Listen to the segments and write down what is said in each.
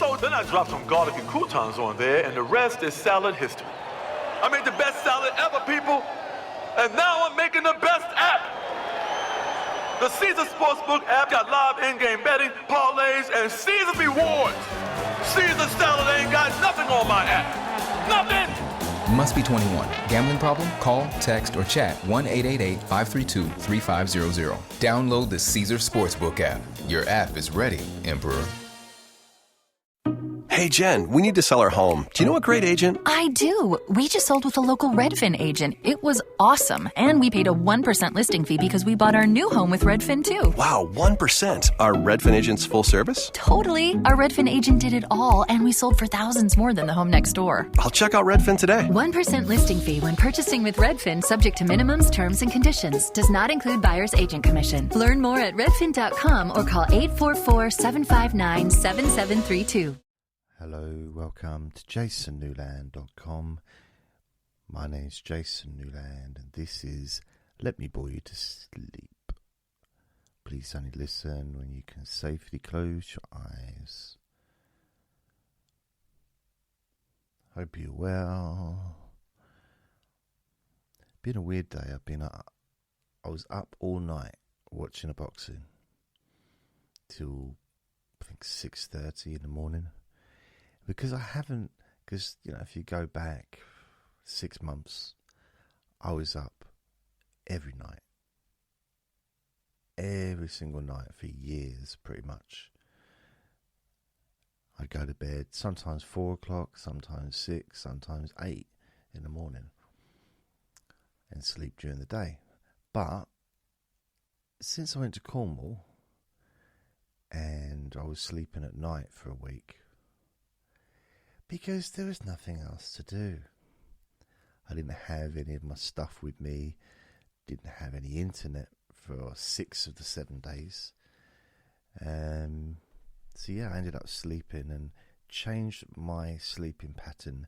So then I dropped some garlic and croutons on there, and the rest is salad history. I made the best salad ever, people, and now I'm making the best app. The Caesar Sportsbook app got live in-game betting, parlays, and Caesar rewards. Caesar salad ain't got nothing on my app. Nothing! Must be 21. Gambling problem? Call, text, or chat 1-888-532-3500. Download the Caesar Sportsbook app. Your app is ready, Emperor. Hey, Jen, we need to sell our home. Do you know a great agent? I do. We just sold with a local Redfin agent. It was awesome. And we paid a 1% listing fee because we bought our new home with Redfin, too. Wow, 1%. Are Redfin agents full service? Totally. Our Redfin agent did it all, and we sold for thousands more than the home next door. I'll check out Redfin today. 1% listing fee when purchasing with Redfin, subject to minimums, terms, and conditions. Does not include buyer's agent commission. Learn more at redfin.com or call 844-759-7732. Hello, welcome to jasonnewland.com. My name's Jason Newland, and this is Let Me Bore You to Sleep. Please only listen when you can safely close your eyes. Hope you're well. Been a weird day. I was up all night watching a boxing till I think 6:30 in the morning. Because if you go back 6 months, I was up every night. Every single night for years, pretty much. I'd go to bed, sometimes 4 o'clock, sometimes 6, sometimes 8 in the morning. And sleep during the day. But since I went to Cornwall, and I was sleeping at night for a week, because there was nothing else to do. I didn't have any of my stuff with me, didn't have any internet for 6 of the 7 days. I ended up sleeping and changed my sleeping pattern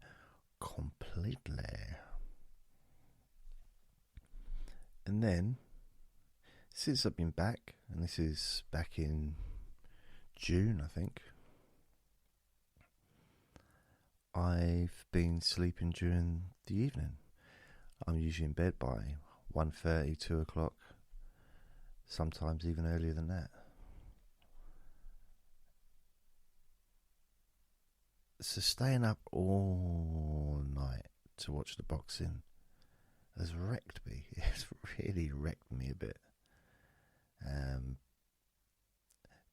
completely. And then, since I've been back, and this is back in June, I think, I've been sleeping during the evening. I'm usually in bed by 1:30, 2 o'clock, sometimes even earlier than that. So staying up all night to watch the boxing has wrecked me. It's really wrecked me a bit.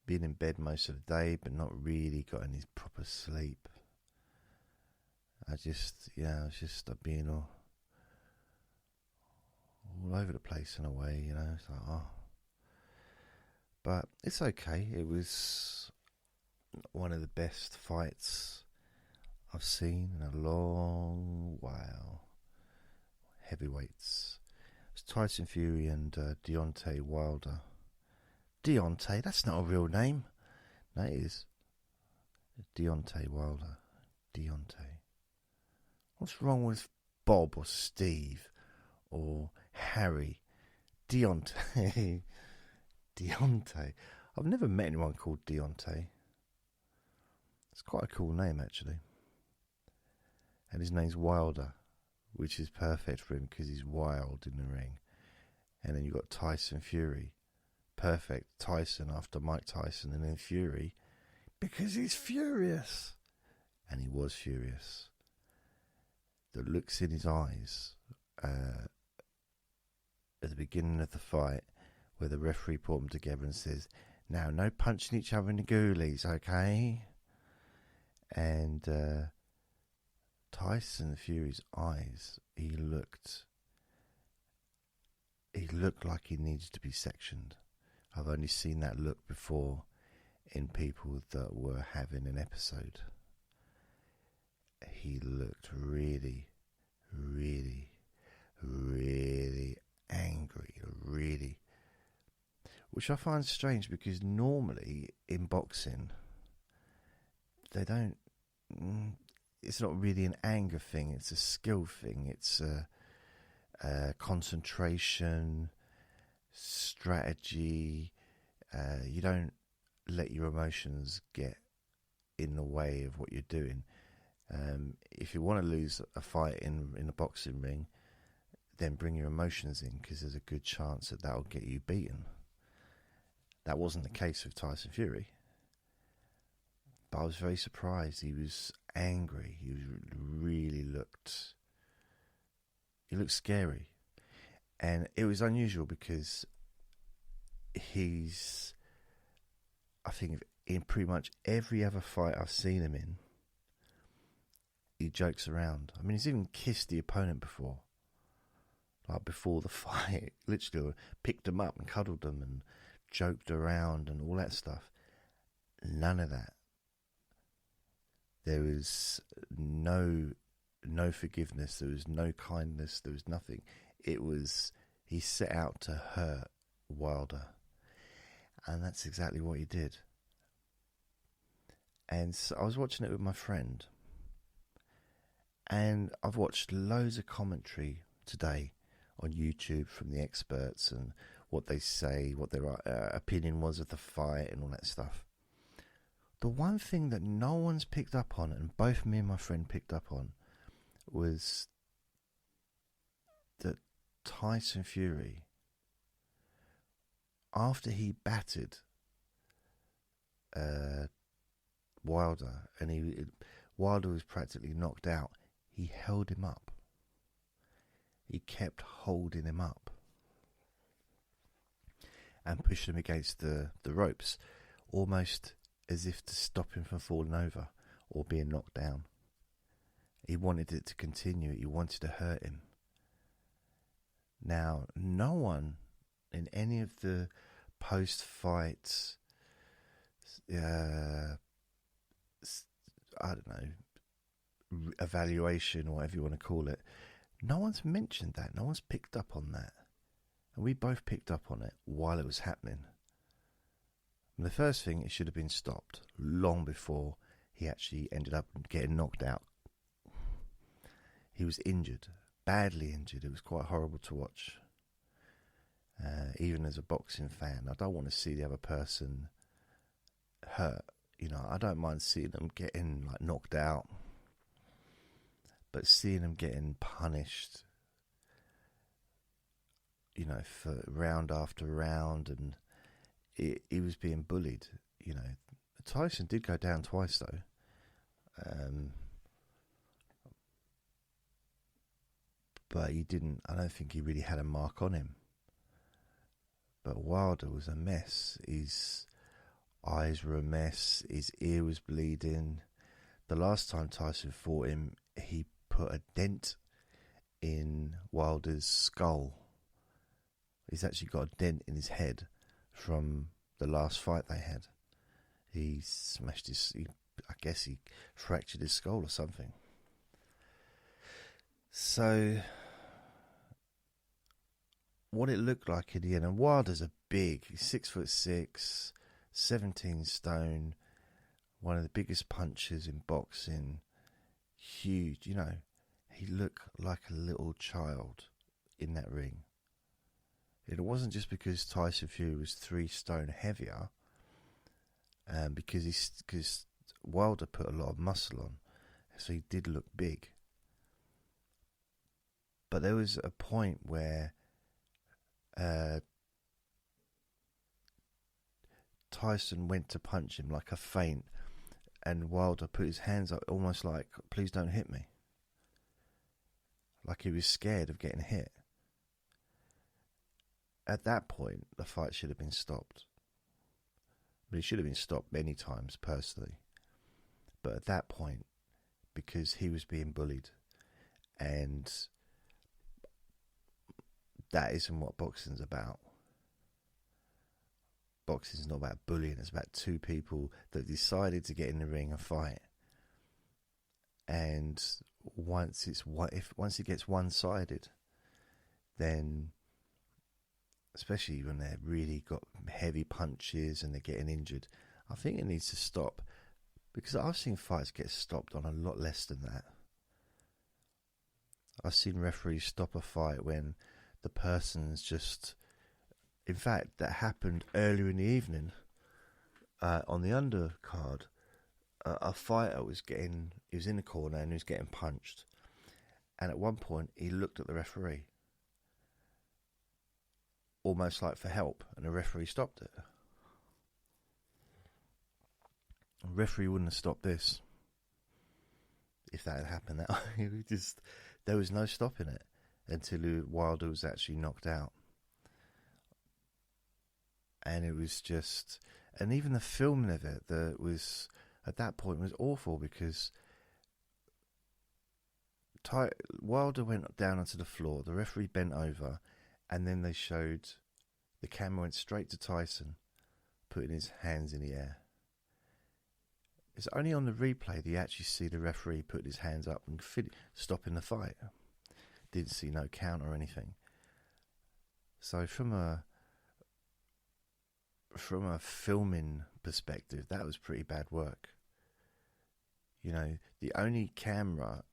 Been in bed most of the day, but not really got any proper sleep. I've been all over the place in a way, It's like, But it's okay. It was one of the best fights I've seen in a long while. Heavyweights. It was Tyson Fury and Deontay Wilder. Deontay, that's not a real name. No, it is. Deontay Wilder. Deontay. What's wrong with Bob or Steve or Harry? Deontay. Deontay. I've never met anyone called Deontay. It's quite a cool name, actually. And his name's Wilder, which is perfect for him because he's wild in the ring. And then you've got Tyson Fury. Perfect. Tyson after Mike Tyson, and then Fury because he's furious. And he was furious. The looks in his eyes at the beginning of the fight, where the referee put them together and says, "Now, no punching each other in the ghoulies, okay?" And Tyson Fury's eyes, he looked like he needed to be sectioned. I've only seen that look before in people that were having an episode. He looked really, really, really angry, which I find strange because normally in boxing, it's not really an anger thing, it's a skill thing, it's a concentration, strategy. You don't let your emotions get in the way of what you're doing. If you want to lose a fight in a boxing ring, then bring your emotions in, because there's a good chance that will get you beaten. That wasn't the case with Tyson Fury. But I was very surprised. He was angry. He looked scary. And it was unusual because I think in pretty much every other fight I've seen him in, he jokes around. I mean, he's even kissed the opponent before. Like before the fight, literally picked them up and cuddled them and joked around and all that stuff. None of that. There was no forgiveness. There was no kindness. There was nothing. It was, he set out to hurt Wilder. And that's exactly what he did. And so I was watching it with my friend. And I've watched loads of commentary today on YouTube from the experts and what they say, what their opinion was of the fight and all that stuff. The one thing that no one's picked up on, and both me and my friend picked up on, was that Tyson Fury, after he battered Wilder, and Wilder was practically knocked out, he held him up. He kept holding him up and pushed him against the ropes, almost as if to stop him from falling over or being knocked down. He wanted it to continue. He wanted to hurt him. Now, no one in any of the post-fight, I don't know, evaluation or whatever you want to call it, no one's mentioned that. No one's picked up on that. And we both picked up on it while it was happening. And the first thing, it should have been stopped long before he actually ended up getting knocked out. He was injured, badly injured. It was quite horrible to watch. Even as a boxing fan, I don't want to see the other person hurt. You know, I don't mind seeing them getting like knocked out. But seeing him getting punished, you know, for round after round, and he was being bullied, you know. Tyson did go down twice, though. But he didn't, I don't think he really had a mark on him. But Wilder was a mess. His eyes were a mess. His ear was bleeding. The last time Tyson fought him, he put a dent in Wilder's skull. He's actually got a dent in his head from the last fight they had. He smashed I guess he fractured his skull or something. So, what it looked like in the end, and Wilder's a big, he's 6'6", 17 stone, one of the biggest punchers in boxing, huge, you know. He looked like a little child in that ring. It wasn't just because Tyson Fury was 3 stone heavier, because Wilder put a lot of muscle on, so he did look big. But there was a point where Tyson went to punch him like a feint, and Wilder put his hands up almost like, please don't hit me. Like he was scared of getting hit. At that point, the fight should have been stopped. But it should have been stopped many times, personally. But at that point, because he was being bullied, and that isn't what boxing's about. Boxing's not about bullying. It's about two people that decided to get in the ring and fight. And once it gets one-sided, then, especially when they've really got heavy punches and they're getting injured, I think it needs to stop. Because I've seen fights get stopped on a lot less than that. I've seen referees stop a fight when the person's just... In fact, that happened earlier in the evening on the undercard. a fighter was in the corner and he was getting punched. And at one point, he looked at the referee, almost like for help, and the referee stopped it. The referee wouldn't have stopped this if that had happened. There was no stopping it until Wilder was actually knocked out. And it was just, and even the filming of it that was at that point was awful, because Wilder went down onto the floor, the referee bent over, and then the camera went straight to Tyson, putting his hands in the air. It's only on the replay that you actually see the referee put his hands up and stopping the fight. Didn't see no count or anything. So from a filming perspective, that was pretty bad work. You know, the camera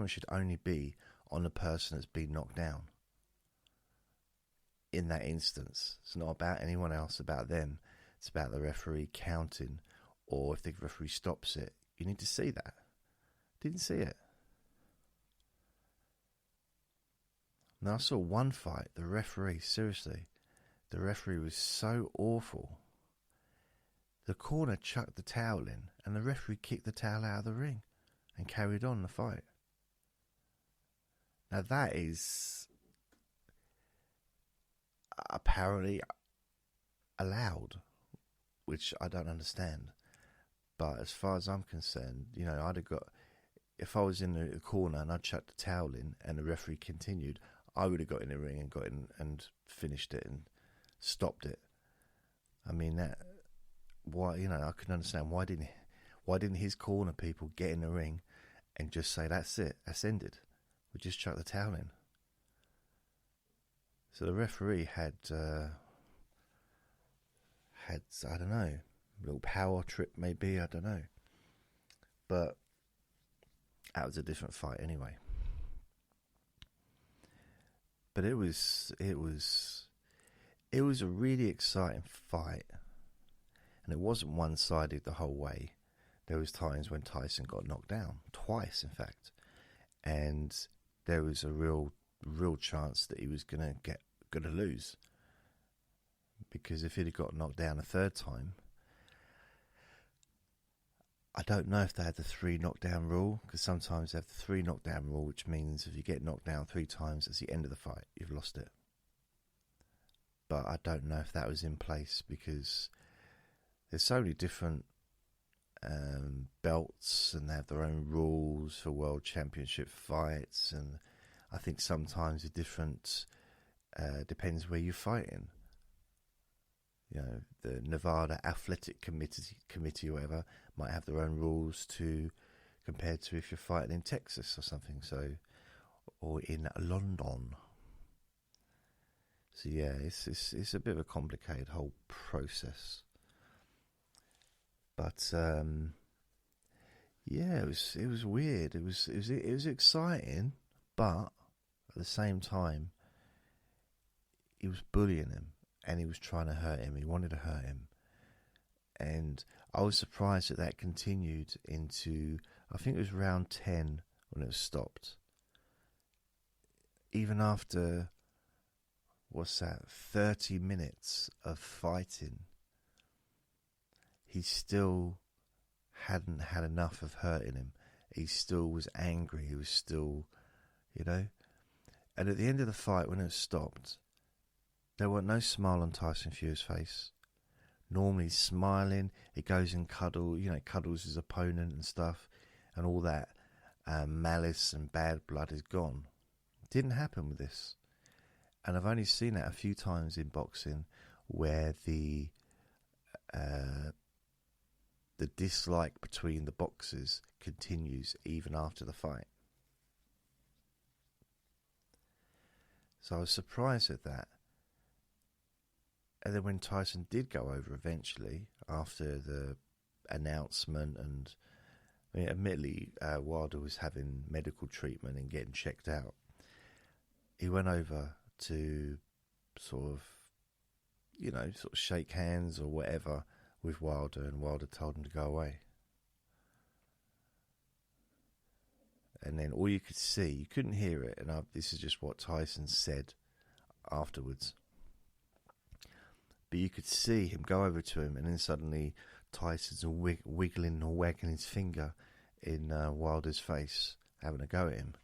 should only be on the person that's been knocked down. In that instance, it's not about anyone else, about them. It's about the referee counting, or if the referee stops it, you need to see that. Didn't see it. Now I saw one fight, the referee was so awful. The corner chucked the towel in, and the referee kicked the towel out of the ring and carried on the fight. Now that is apparently allowed, which I don't understand. But as far as I'm concerned, you know, if I was in the corner and I'd chucked the towel in and the referee continued, I would have got in the ring and got in and finished it and stopped it. I mean, I couldn't understand why didn't his corner people get in the ring and just say, that's it, that's ended, we just chuck the towel in. So the referee had I don't know, a little power trip maybe, I don't know, but that was a different fight anyway. But it was a really exciting fight. And it wasn't one-sided the whole way. There was times when Tyson got knocked down, twice in fact, and there was a real chance that he was gonna lose, because if he'd have got knocked down a third time, I don't know if they had the 3 knockdown rule, because sometimes they have the 3 knockdown rule, which means if you get knocked down 3 times, it's the end of the fight, you've lost it. But I don't know if that was in place, because there's so many different belts, and they have their own rules for world championship fights, and I think sometimes it's different, depends where you're fighting. You know, the Nevada Athletic Committee or whatever might have their own rules compared to if you're fighting in Texas or something, or in London. So yeah, it's a bit of a complicated whole process. But yeah, it was weird. It was exciting, but at the same time, he was bullying him, and he was trying to hurt him. He wanted to hurt him, and I was surprised that continued into, I think it was round 10 when it was stopped. Even after, 30 minutes of fighting, he still hadn't had enough of hurting him. He still was angry. He was still, And at the end of the fight, when it was stopped, there was no smile on Tyson Fury's face. Normally he's smiling. He goes and cuddles his opponent and stuff, and all that malice and bad blood is gone. Didn't happen with this. And I've only seen that a few times in boxing, where the dislike between the boxers continues even after the fight. So I was surprised at that. And then when Tyson did go over eventually, after the announcement, and admittedly Wilder was having medical treatment and getting checked out, he went over to sort of shake hands or whatever with Wilder, and Wilder told him to go away. And then all you could see, you couldn't hear it, and this is just what Tyson said afterwards. But you could see him go over to him, and then suddenly Tyson's wiggling or wagging his finger in Wilder's face, having a go at him.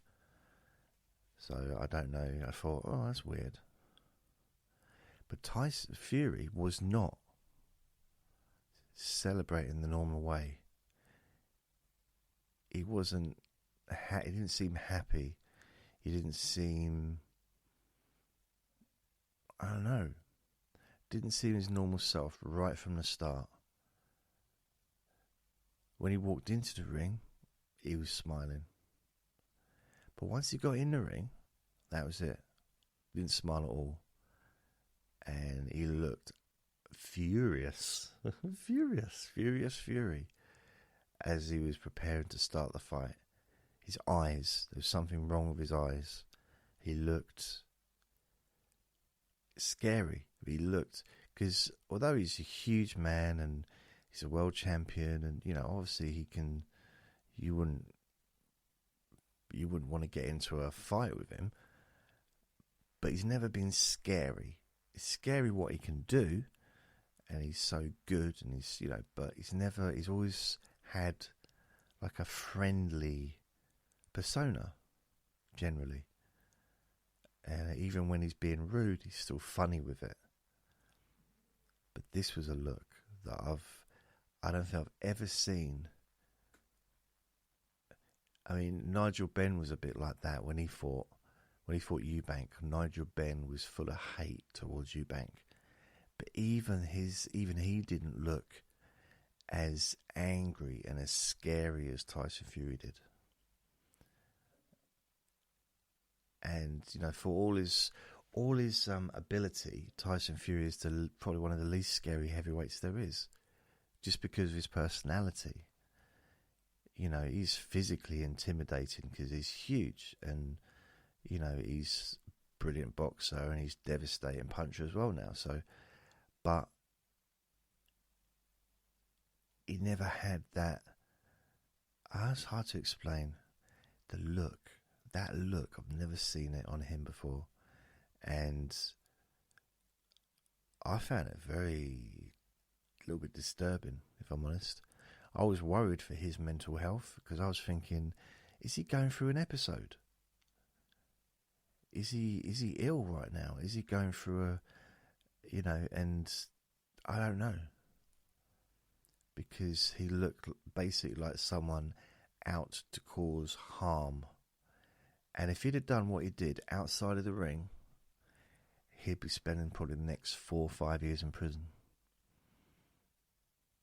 So I don't know. I thought, oh, that's weird. But Tyson Fury was not celebrating the normal way. He wasn't. He didn't seem happy. He didn't seem. I don't know. Didn't seem his normal self right from the start. When he walked into the ring, he was smiling. But once he got in the ring, that was it. Didn't smile at all. And he looked furious. Fury. As he was preparing to start the fight. His eyes, there was something wrong with his eyes. He looked scary. He looked, because although he's a huge man and he's a world champion, and obviously he can, you wouldn't want to get into a fight with him, but he's never been scary. It's scary what he can do, and he's so good, and he's but he's always had like a friendly persona generally, and even when he's being rude, he's still funny with it. But this was a look that I don't think I've ever seen. I mean, Nigel Benn was a bit like that when he fought Eubank. Nigel Benn was full of hate towards Eubank, but even he didn't look as angry and as scary as Tyson Fury did. And for all his ability, Tyson Fury is probably one of the least scary heavyweights there is, just because of his personality. He's physically intimidating because he's huge, and he's a brilliant boxer, and he's devastating puncher as well now. So, but he never had that. It's hard to explain. That look, I've never seen it on him before. And I found it a little bit disturbing, if I'm honest. I was worried for his mental health, because I was thinking, is he going through an episode? Is he ill right now? Is he going through and I don't know. Because he looked basically like someone out to cause harm. And if he'd have done what he did outside of the ring, he'd be spending probably the next 4 or 5 years in prison.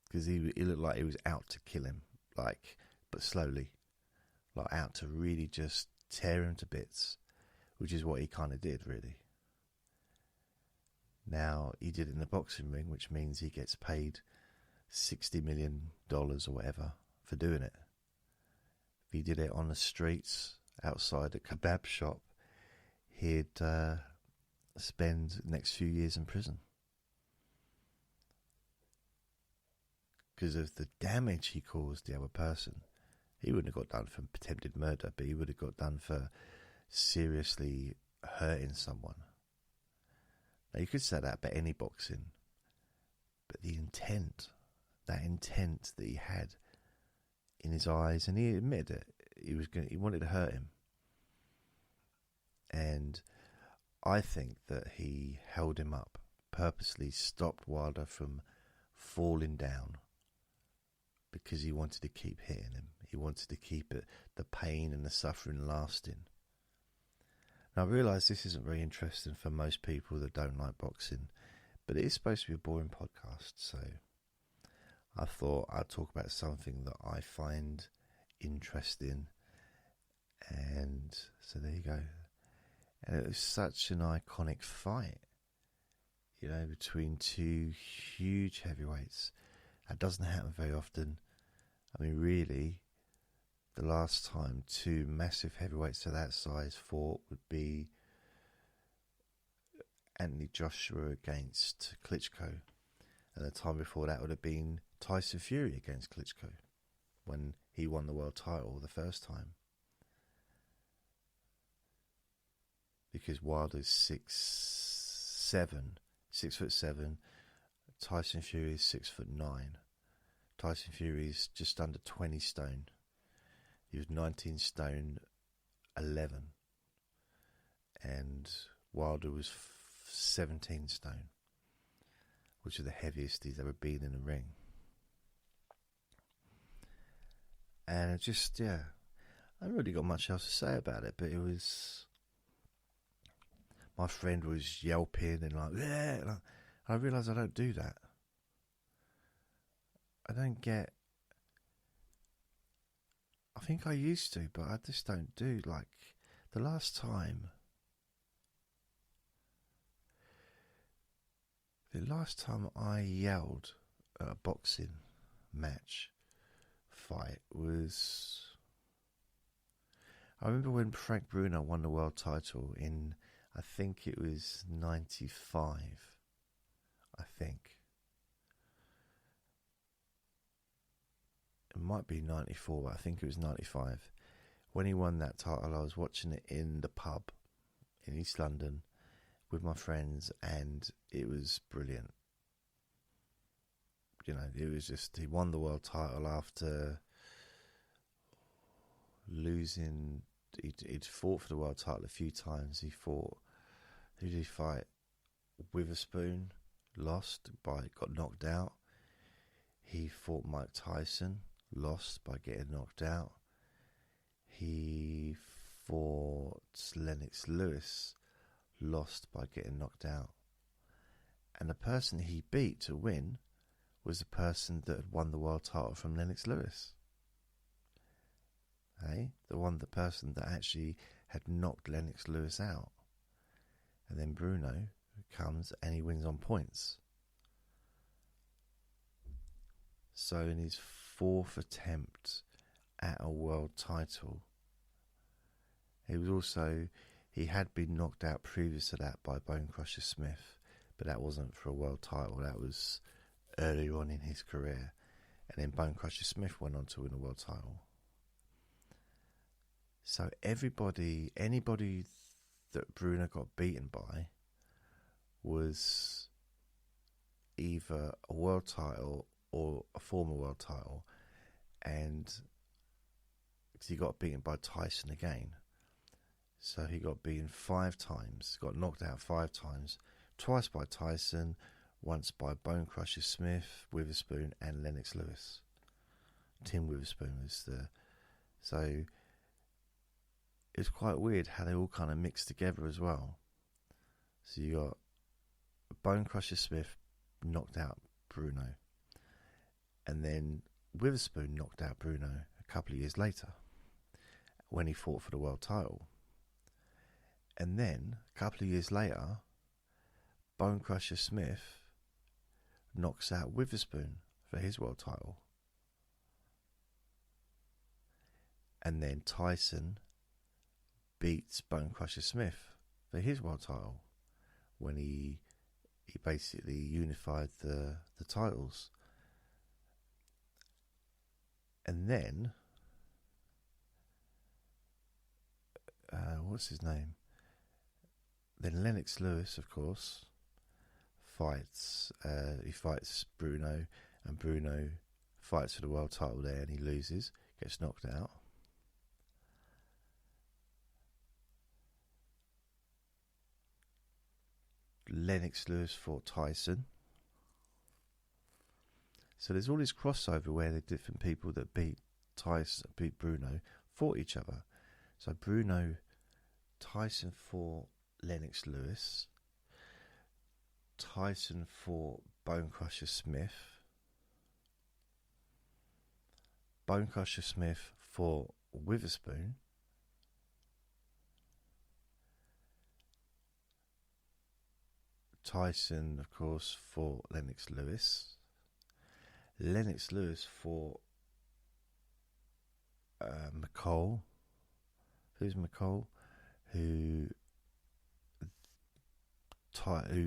Because he looked like he was out to kill him, but slowly. Out to really just tear him to bits, which is what he kind of did, really. Now, he did it in the boxing ring, which means he gets paid $60 million or whatever for doing it. If he did it on the streets, outside a kebab shop, he'd spend the next few years in prison. Because of the damage he caused the other person. He wouldn't have got done for attempted murder, but he would have got done for seriously hurting someone. Now, you could say that about any boxing, but the intent, that he had in his eyes, and he admitted it, he wanted to hurt him. And I think that he held him up, purposely stopped Wilder from falling down, because he wanted to keep hitting him. He wanted to keep the pain and the suffering lasting. Now, I realise this isn't very interesting for most people that don't like boxing, but it is supposed to be a boring podcast, so I thought I'd talk about something that I find interesting. And so there you go. And it was such an iconic fight, between two huge heavyweights. That doesn't happen very often. I mean, really, the last time two massive heavyweights of that size fought would be Anthony Joshua against Klitschko. And the time before that would have been Tyson Fury against Klitschko, when he won the world title the first time. because Wilder's 6'7". Tyson Fury is 6'9". Tyson Fury is just under 20 stone. He was 19 stone 11, and Wilder was 17 stone, which is the heaviest he's ever been in a ring. And it just, I haven't really got much else to say about it, but it was, my friend was yelping and like, yeah, and I realised I don't do that. I think I used to, but I just don't do, like, the last time I yelled at a boxing fight was, I remember when Frank Bruno won the world title in, I think it was 95, I think. It might be 94, but I think it was 95. When he won that title, I was watching it in the pub in East London with my friends, and it was brilliant. You know, it was just, he won the world title after losing. He'd fought for the world title a few times. He fought, who did he fight? Witherspoon, lost, got knocked out. He fought Mike Tyson, lost by getting knocked out. He fought Lennox Lewis, lost by getting knocked out. And the person he beat to win was the person that had won the world title from Lennox Lewis. The person that actually had knocked Lennox Lewis out. And then Bruno comes and he wins on points. So in his fourth attempt at a world title, he had been knocked out previous to that by Bone Crusher Smith, but that wasn't for a world title, that was earlier on in his career. And then Bone Crusher Smith went on to win a world title. So anybody that Bruno got beaten by was either a world title or a former world title, and because he got beaten by Tyson again, so he got beaten 5 times, got knocked out 5 times, twice by Tyson, once by Bone Crusher Smith, Witherspoon, and Lennox Lewis. Tim Witherspoon was so it's quite weird how they all kind of mixed together as well. So you got Bone Crusher Smith knocked out Bruno, and then Witherspoon knocked out Bruno a couple of years later when he fought for the world title. And then a couple of years later, Bone Crusher Smith knocks out Witherspoon for his world title. And then Tyson beats Bone Crusher Smith for his world title when he basically unified the titles. And then what's his name? Then Lennox Lewis, of course, fights. He fights Bruno, and Bruno fights for the world title there, and he loses, gets knocked out. Lennox Lewis fought Tyson. So there's all this crossover where the different people that beat Bruno fought each other. So Tyson fought Lennox Lewis. Tyson fought Bone Crusher Smith. Bone Crusher Smith fought Witherspoon. Tyson, of course, fought Lennox Lewis. Lennox Lewis fought McCall. Who's McCall? Who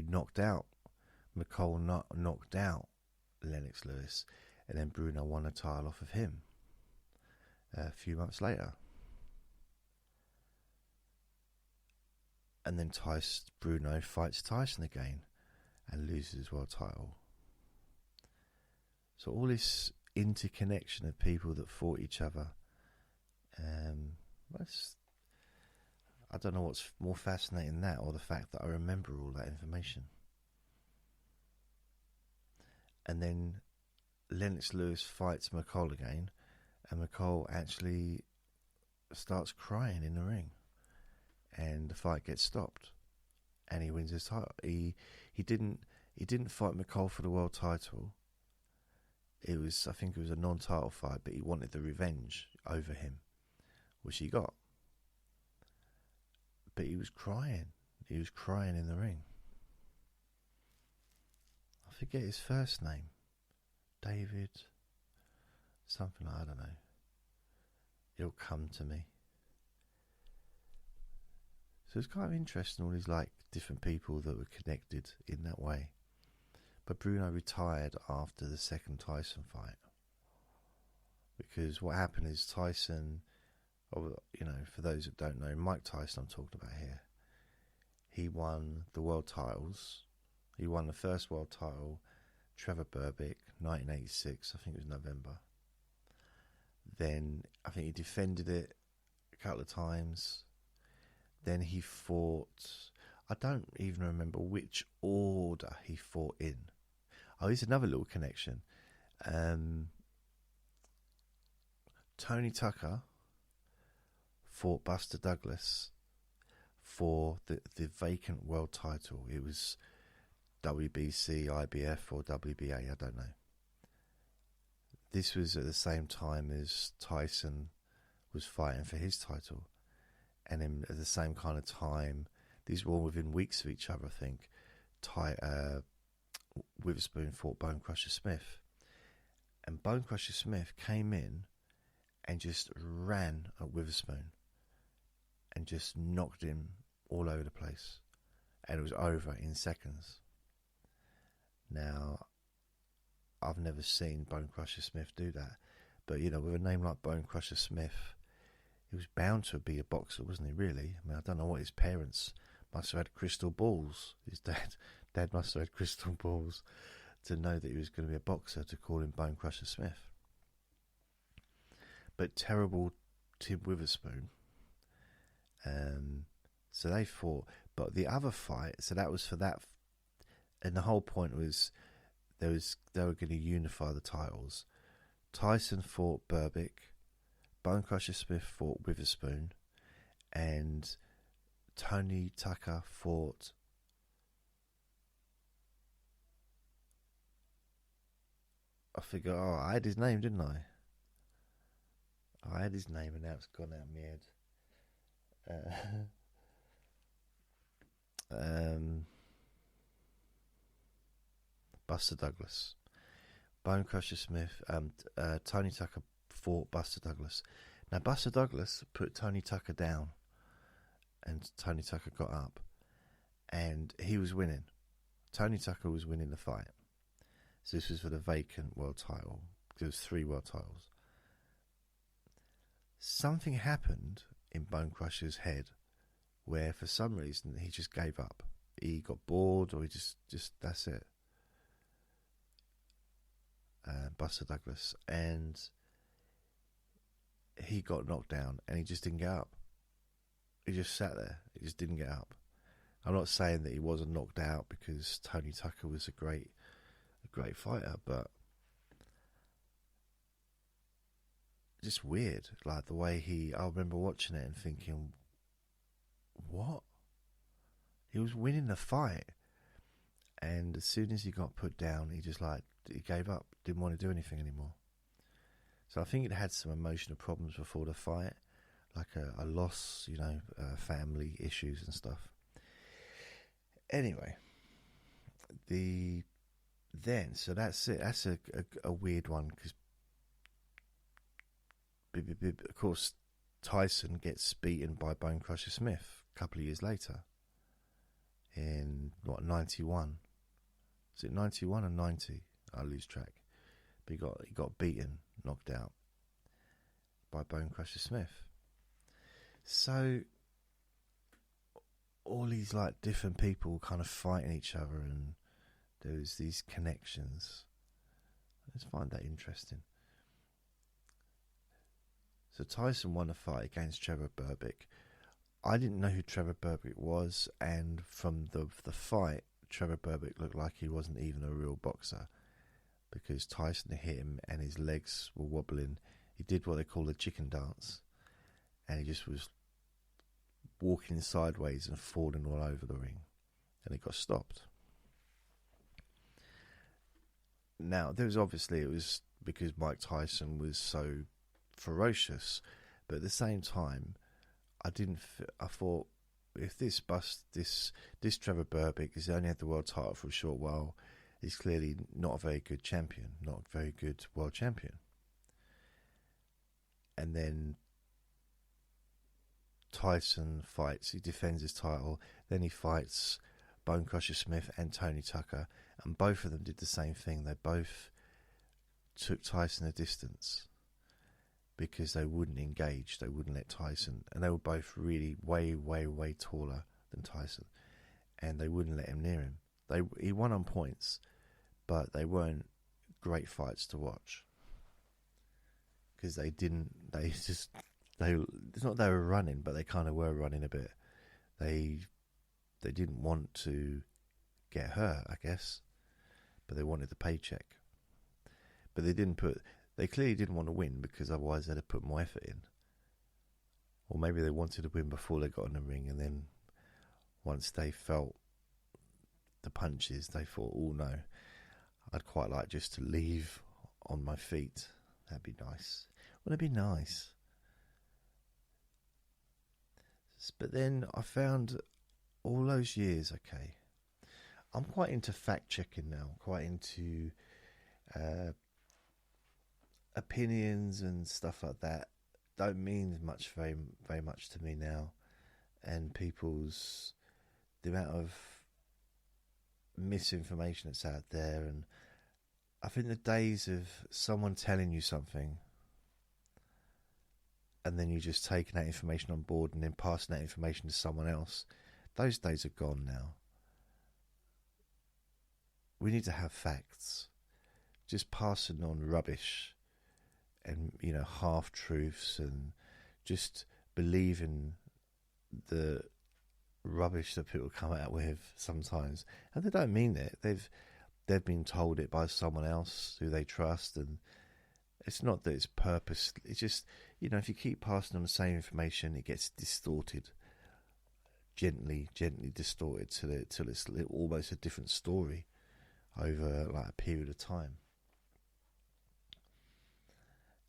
knocked out McCall? Knocked out Lennox Lewis, and then Bruno won a title off of him a few months later. And then Bruno fights Tyson again and loses his world title. So all this interconnection of people that fought each other, I don't know what's more fascinating, that or the fact that I remember all that information. And then Lennox Lewis fights McCall again, and McCall actually starts crying in the ring, and the fight gets stopped, and he wins his title. He didn't fight McCall for the world title. I think it was a non-title fight, but he wanted the revenge over him, which he got. But he was crying. He was crying in the ring. I forget his first name. David something, I don't know. It'll come to me. So it's kind of interesting, all these like different people that were connected in that way. But Bruno retired after the second Tyson fight, because what happened is Tyson, for those that don't know, Mike Tyson I'm talking about here, he won the world titles. He won the first world title, Trevor Berbick, 1986, I think it was November. Then I think he defended it a couple of times. Then he fought, I don't even remember which order he fought in. Oh, here's another little connection. Tony Tucker fought Buster Douglas for the vacant world title. It was WBC, IBF or WBA, I don't know. This was at the same time as Tyson was fighting for his title. And then at the same kind of time, these were all within weeks of each other, I think. Witherspoon fought Bone Crusher Smith. And Bone Crusher Smith came in and just ran at Witherspoon and just knocked him all over the place. And it was over in seconds. Now, I've never seen Bone Crusher Smith do that. But, with a name like Bone Crusher Smith, he was bound to be a boxer, wasn't he, really? I mean, I don't know what his parents must have had crystal balls. His dad must have had crystal balls to know that he was going to be a boxer, to call him Bone Crusher Smith. But terrible Tim Witherspoon. So they fought. But the other fight, so that was for that. And the whole point was they were going to unify the titles. Tyson fought Berbick. Bone Crusher Smith fought Witherspoon. And Tony Tucker fought... I forgot. Oh, I had his name, didn't I? I had his name and now it's gone out of my head. Buster Douglas. Bone Crusher Smith. Tony Tucker fought Buster Douglas. Now, Buster Douglas put Tony Tucker down and Tony Tucker got up and he was winning. Tony Tucker was winning the fight. So this was for the vacant world title. There was 3 world titles. Something happened in Bone Crusher's head where for some reason he just gave up. He got bored, or he just that's it. Buster Douglas. And he got knocked down and he just didn't get up. He just sat there. He just didn't get up. I'm not saying that he wasn't knocked out, because Tony Tucker was a great fighter, but just weird, like the way I remember watching it and thinking, what? He was winning the fight, and as soon as he got put down, he gave up, didn't want to do anything anymore. So I think it had some emotional problems before the fight, like a loss, family issues and stuff. Anyway, so that's it. That's a weird one, because of course Tyson gets beaten by Bone Crusher Smith a couple of years later in 91. Is it 91 or 90? I lose track. But he got beaten, knocked out by Bone Crusher Smith. So all these like different people kind of fighting each other, and there was these connections. I just find that interesting. So Tyson won a fight against Trevor Berbick. I didn't know who Trevor Berbick was, and from the fight, Trevor Berbick looked like he wasn't even a real boxer, because Tyson hit him and his legs were wobbling. He did what they call a chicken dance, and he just was walking sideways and falling all over the ring, and he got stopped. Now, it was because Mike Tyson was so ferocious, but at the same time, I thought, if this Trevor Berbick has only had the world title for a short while, he's clearly not a very good champion, not a very good world champion. And then Tyson fights, he defends his title, then he fights Bone Crusher Smith and Tony Tucker, and both of them did the same thing. They both took Tyson a distance because they wouldn't engage, they wouldn't let Tyson, and they were both really way, way, way taller than Tyson, and they wouldn't let him near him. He won on points, but they weren't great fights to watch because it's not they were running, but they kind of were running a bit. They didn't want to get hurt, I guess, but they wanted the paycheck. But they clearly didn't want to win, because otherwise they'd have put more effort in. Or maybe they wanted to win before they got in the ring, and then once they felt the punches, they thought, oh no, I'd quite like just to leave on my feet. That'd be nice. Wouldn't it be nice? But then I found all those years, okay, I'm quite into fact-checking now, quite into opinions and stuff like that. Don't mean much, very, very much to me now. And the amount of misinformation that's out there, and I think the days of someone telling you something and then you just taking that information on board and then passing that information to someone else, those days are gone now. We need to have facts. Just passing on rubbish and, half-truths, and just believing the rubbish that people come out with sometimes. And they don't mean it. They've been told it by someone else who they trust, and it's not that it's purpose. It's just, if you keep passing on the same information, it gets distorted, gently distorted till it's almost a different story over like a period of time.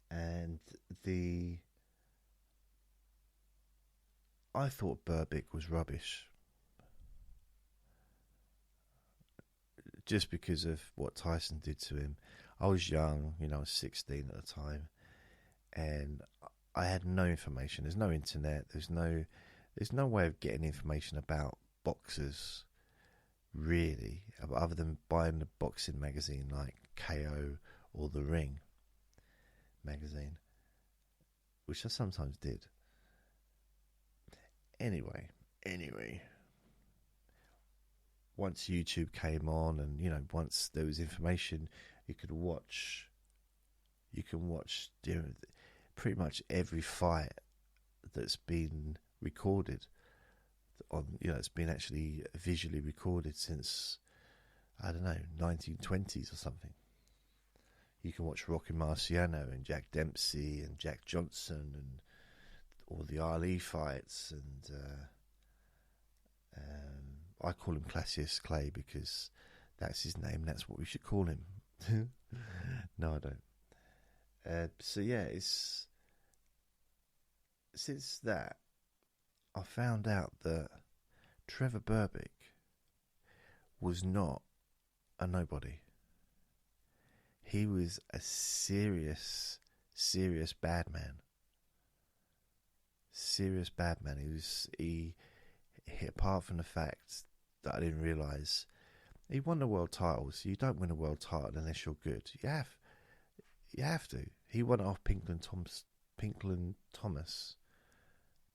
And I thought Berbick was rubbish, just because of what Tyson did to him. I was young, I was 16 at the time, and I had no information. There's no internet. There's no way of getting information about boxers, really, other than buying the boxing magazine like KO or The Ring magazine, which I sometimes did. Anyway, once YouTube came on, and once there was information, you can watch pretty much every fight that's been recorded on, it's been actually visually recorded since, I don't know, 1920s or something. You can watch Rocky Marciano and Jack Dempsey and Jack Johnson and all the Ali fights, and I call him Cassius Clay because that's his name. That's what we should call him. No, I don't. So yeah, since that, I found out that Trevor Berbick was not a nobody. He was a serious bad man. Serious bad man. He apart from the fact that I didn't realise, he won the world title. So you don't win a world title unless you're good. You have to. He won it off Pinkland Thomas,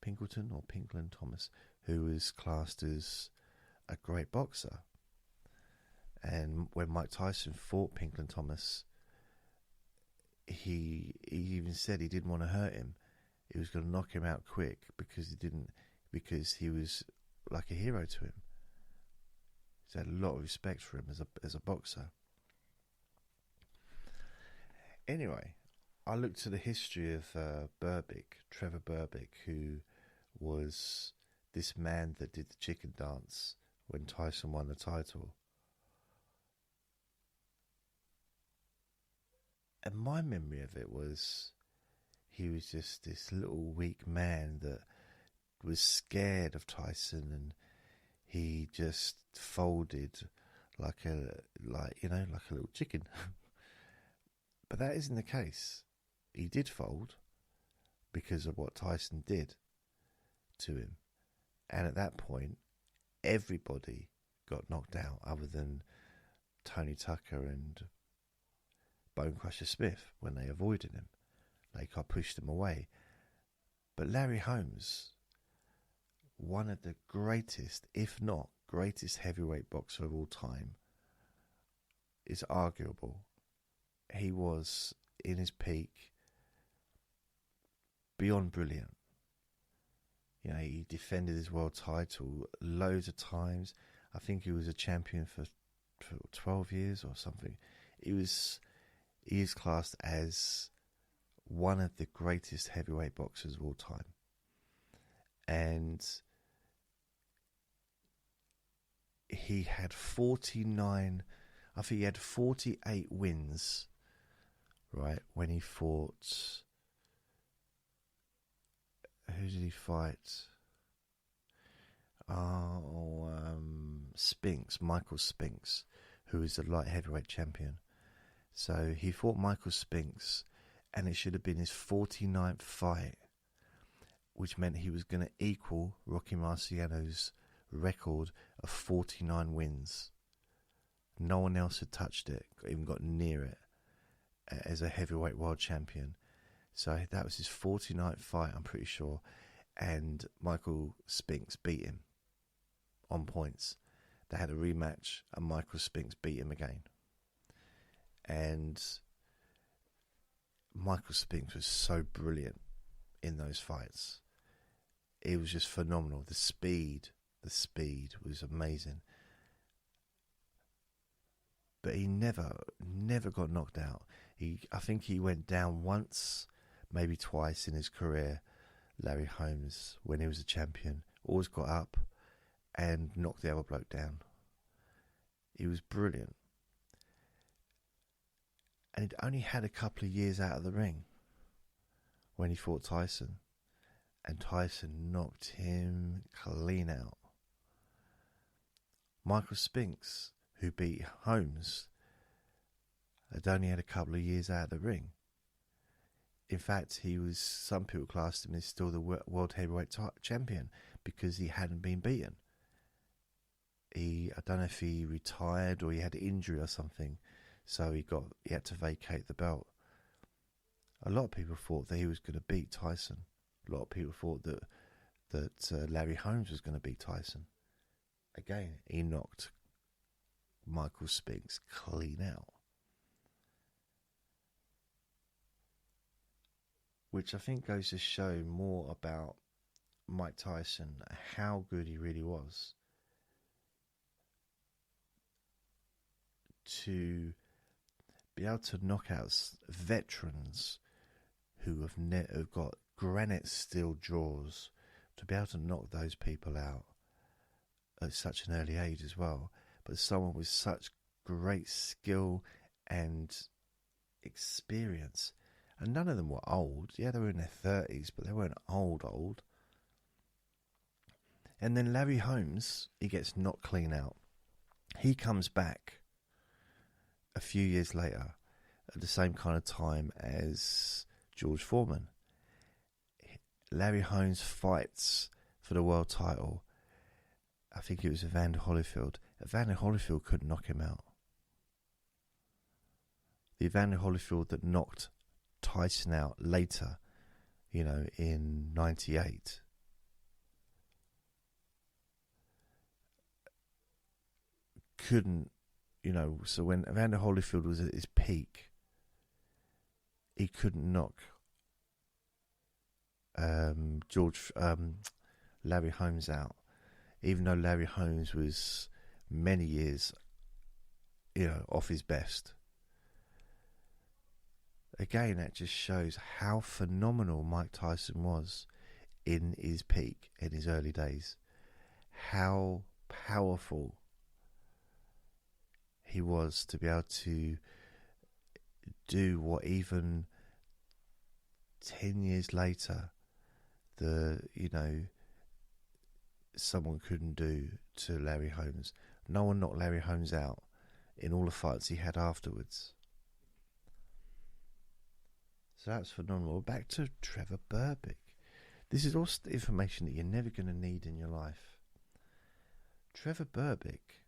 Pinkland Thomas, who was classed as a great boxer. And when Mike Tyson fought Pinkland Thomas, he even said he didn't want to hurt him. He was going to knock him out quick because he was like a hero to him. He had a lot of respect for him as a boxer. Anyway, I looked at the history of Trevor Berbick, who was this man that did the chicken dance when Tyson won the title. And my memory of it was he was just this little weak man that was scared of Tyson, and he just folded like a little chicken. But that isn't the case. He did fold because of what Tyson did to him. And at that point, everybody got knocked out other than Tony Tucker and Bone Crusher Smith when they avoided him. They pushed him away. But Larry Holmes, one of the greatest, if not greatest heavyweight boxer of all time, is arguable. He was, in his peak, beyond brilliant. You know, he defended his world title loads of times. I think he was a champion for 12 years or something. He is classed as one of the greatest heavyweight boxers of all time. And he had 48 wins, right, when he fought. Who did he fight? Michael Spinks, who is the light heavyweight champion. So he fought Michael Spinks, and it should have been his 49th fight, which meant he was going to equal Rocky Marciano's record of 49 wins. No one else had touched it, even got near it, as a heavyweight world champion. So that was his 49th fight, I'm pretty sure, and Michael Spinks beat him on points. They had a rematch, and Michael Spinks beat him again. And Michael Spinks was so brilliant in those fights. It was just phenomenal. The speed was amazing. But he never got knocked out. I think he went down once, maybe twice in his career, Larry Holmes, when he was a champion. Always got up and knocked the other bloke down. He was brilliant. And he'd only had a couple of years out of the ring when he fought Tyson. And Tyson knocked him clean out. Michael Spinks, who beat Holmes, had only had a couple of years out of the ring. In fact, some people classed him as still the world heavyweight champion because he hadn't been beaten. I don't know if he retired or he had an injury or something, so he had to vacate the belt. A lot of people thought that he was going to beat Tyson. A lot of people thought that Larry Holmes was going to beat Tyson. Again, he knocked Michael Spinks clean out. Which I think goes to show more about Mike Tyson, how good he really was. To be able to knock out veterans who have got granite steel jaws, to be able to knock those people out at such an early age as well. But someone with such great skill and experience. And none of them were old. Yeah, they were in their 30s, but they weren't old. And then Larry Holmes, he gets knocked clean out. He comes back a few years later at the same kind of time as George Foreman. Larry Holmes fights for the world title. I think it was Evander Holyfield. Evander Holyfield couldn't knock him out. The Evander Holyfield that knocked Tyson out later, in 98, couldn't, so when Evander Holyfield was at his peak, he couldn't knock Larry Holmes out, even though Larry Holmes was many years, off his best. Again, that just shows how phenomenal Mike Tyson was in his peak, in his early days. How powerful he was to be able to do what even 10 years later, someone couldn't do to Larry Holmes. No one knocked Larry Holmes out in all the fights he had afterwards. So that's phenomenal. Back to Trevor Berbick. This is all information that you're never going to need in your life. Trevor Berbick,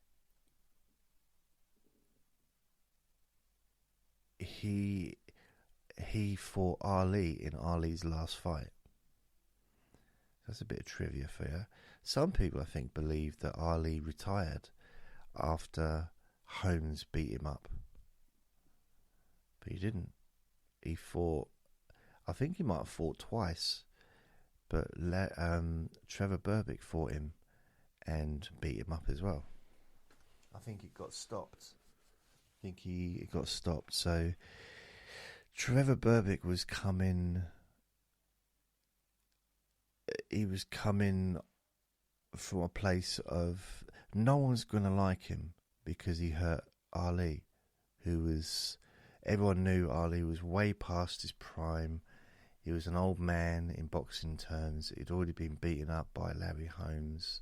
he fought Ali in Ali's last fight. That's a bit of trivia for you. Some people, I think, believe that Ali retired after Holmes beat him up. But he didn't. He fought, I think he might have fought twice, but Trevor Berbick fought him and beat him up as well. I think it got stopped. It got stopped. So Trevor Berbick was coming. He was coming from a place of no one's going to like him because he hurt Ali, who was, everyone knew Ali was way past his prime. He was an old man in boxing terms. He'd already been beaten up by Larry Holmes.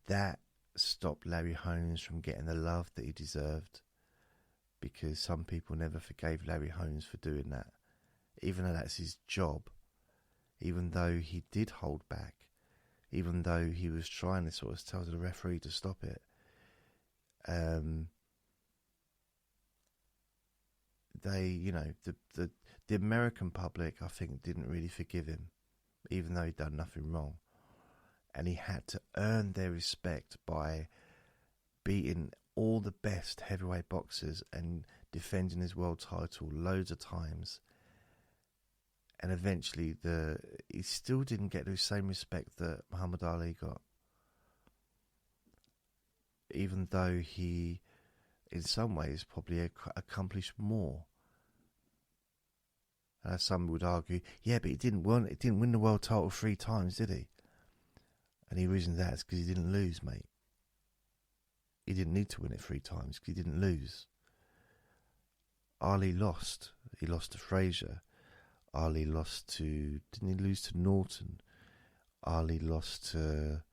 That stopped Larry Holmes from getting the love that he deserved, because some people never forgave Larry Holmes for doing that, even though that's his job, even though he did hold back, even though he was trying to sort of tell the referee to stop it. The American public, I think, didn't really forgive him, even though he'd done nothing wrong. And he had to earn their respect by beating all the best heavyweight boxers and defending his world title loads of times. And eventually, he still didn't get the same respect that Muhammad Ali got. Even though he, in some ways, probably accomplished more. Some would argue, yeah, but he didn't win the world title 3 times, did he? And the reason that's because he didn't lose, mate. He didn't need to win it 3 times because he didn't lose. Ali lost. He lost to Frazier. Ali lost to... Didn't he lose to Norton? Ali lost to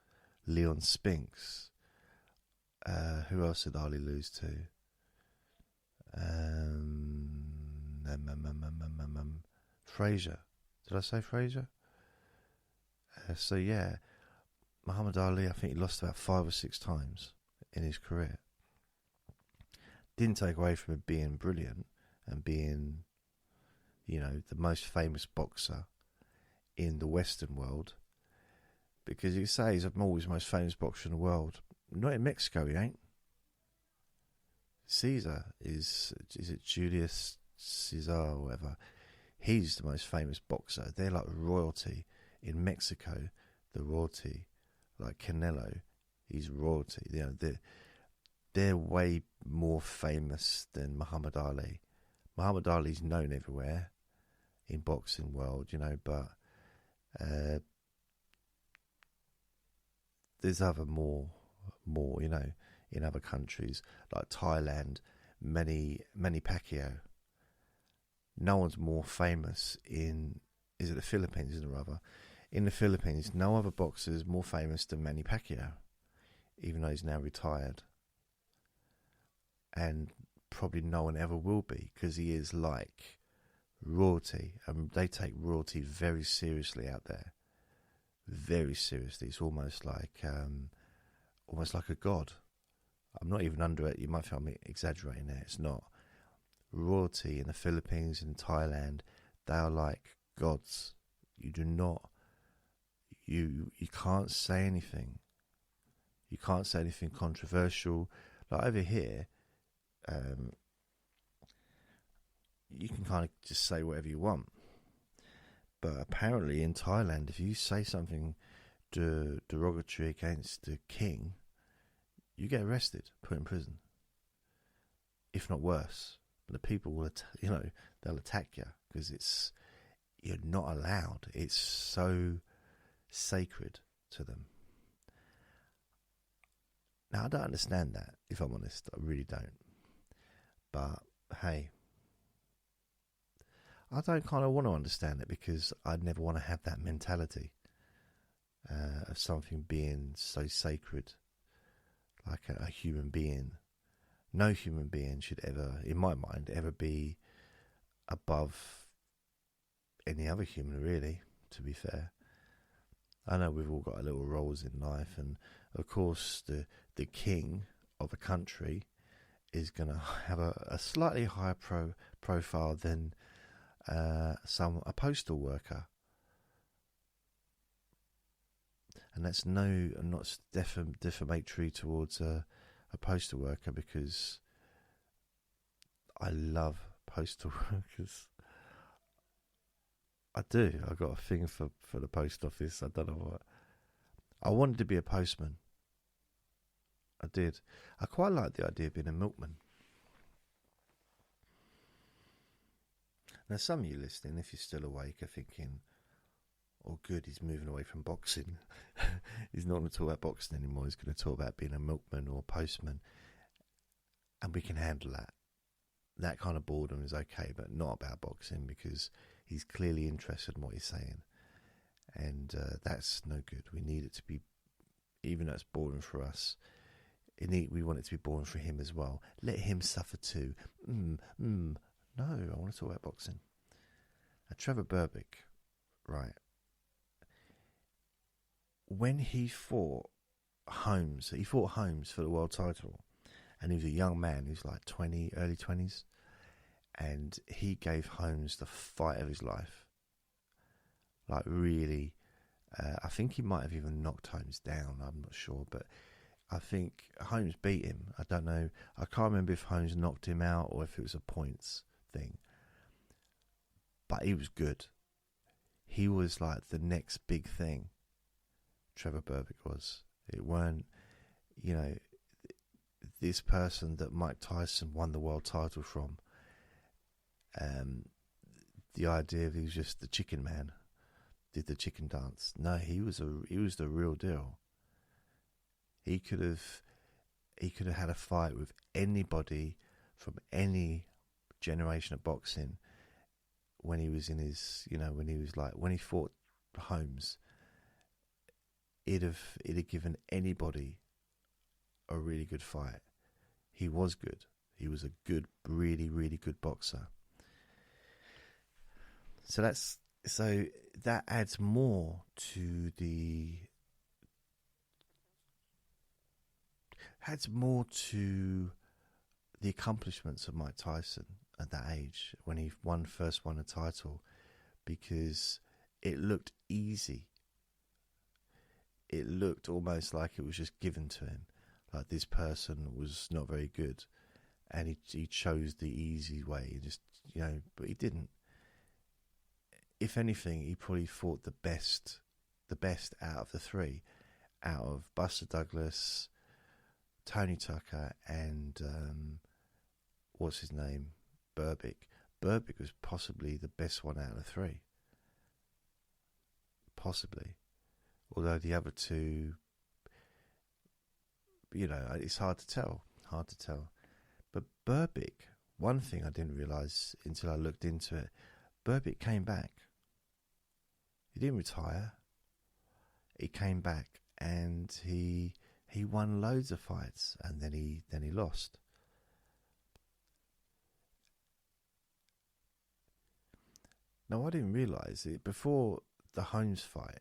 Leon Spinks. Who else did Ali lose to? Frazier. Did I say Frazier? So yeah, Muhammad Ali, I think he lost about 5 or 6 times in his career. Didn't take away from him being brilliant and being, the most famous boxer in the Western world. Because you say he's always the most famous boxer in the world. Not in Mexico, he ain't. Caesar is it Julius Caesar or whatever? He's the most famous boxer. They're like royalty. In Mexico, the royalty, like Canelo, he's royalty. They're way more famous than Muhammad Ali. Muhammad Ali's known everywhere in boxing world, but there's other more, in other countries like Thailand, Manny Pacquiao. No one's more famous in, is it the Philippines, isn't it, rather? In the Philippines, no other boxer is more famous than Manny Pacquiao, even though he's now retired. And probably no one ever will be, because he is like royalty. And they take royalty very seriously out there. Very seriously. It's almost like a god. I'm not even under it. You might think I'm exaggerating there. It's not. Royalty in the Philippines and Thailand, they are like gods. You do not, you can't say anything. You can't say anything controversial. Like over here, you can kind of just say whatever you want. But apparently in Thailand, if you say something derogatory against the king, you get arrested, put in prison. If not worse. The people will, they'll attack you because you're not allowed. It's so sacred to them. Now, I don't understand that, if I'm honest. I really don't. But, hey, I don't kind of want to understand it because I'd never want to have that mentality of something being so sacred, like a human being. No human being should ever, in my mind, ever be above any other human, really, to be fair. I know we've all got our little roles in life, and of course the king of a country is going to have a slightly higher profile than a postal worker. And that's not defamatory towards a postal worker, because I love postal workers. I do. I got a thing for the post office. I don't know what. I wanted to be a postman. I did. I quite like the idea of being a milkman. Now, some of you listening, if you're still awake, are thinking, oh, good, he's moving away from boxing. He's not going to talk about boxing anymore. He's going to talk about being a milkman or a postman. And we can handle that. That kind of boredom is okay, but not about boxing, because he's clearly interested in what he's saying. And that's no good. We need it to be, even though it's boring for us, we want it to be boring for him as well. Let him suffer too. No, I want to talk about boxing. Now, Trevor Berbick, right, when he fought Holmes for the world title, and he was a young man, he was like early 20s, and he gave Holmes the fight of his life. Like, really, I think he might have even knocked Holmes down, I'm not sure, but I think Holmes beat him. I don't know, I can't remember if Holmes knocked him out or if it was a points thing, but he was good. He was like the next big thing, Trevor Berbick was. It weren't, this person that Mike Tyson won the world title from. The idea of he was just the chicken man, did the chicken dance. No, he was the real deal. He could have had a fight with anybody from any generation of boxing when he was in his, when he fought Holmes. It'd have given anybody a really good fight. He was good. He was a good, really, really good boxer. So that adds more to the accomplishments of Mike Tyson at that age when he first won a title, because it looked easy. It looked almost like it was just given to him. Like this person was not very good, and he chose the easy way. But he didn't. If anything, he probably fought the best out of the three, out of Buster Douglas, Tony Tucker, and what's his name, Berbick. Berbick was possibly the best one out of the three. Possibly. Although the other two, it's hard to tell. But Berbick, one thing I didn't realise until I looked into it, Berbick came back. He didn't retire. He came back and he won loads of fights, and then he lost. Now, I didn't realise it before the Holmes fight.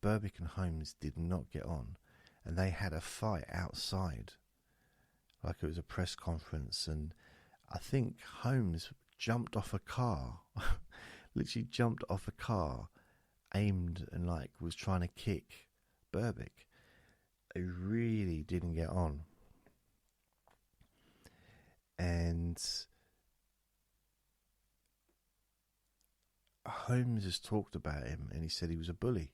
Berbick and Holmes did not get on, and they had a fight outside, like it was a press conference, and I think Holmes jumped off a car, literally jumped off a car, aimed and was trying to kick Berbick, They really didn't get on. And Holmes has talked about him, and he said he was a bully.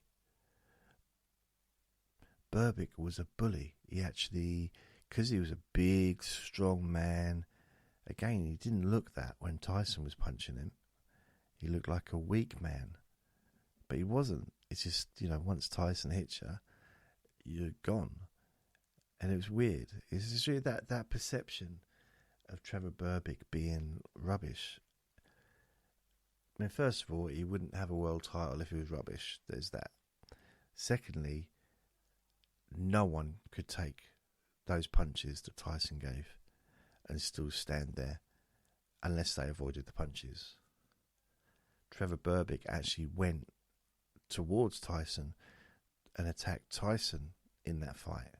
Berbick was a bully. He actually, because he was a big, strong man, again, he didn't look that when Tyson was punching him. He looked like a weak man. But he wasn't. It's just, once Tyson hits you, you're gone. And it was weird. It's just really that perception of Trevor Berbick being rubbish. I mean, first of all, he wouldn't have a world title if he was rubbish. There's that. Secondly, no one could take those punches that Tyson gave and still stand there unless they avoided the punches. Trevor Berbick actually went towards Tyson and attacked Tyson in that fight.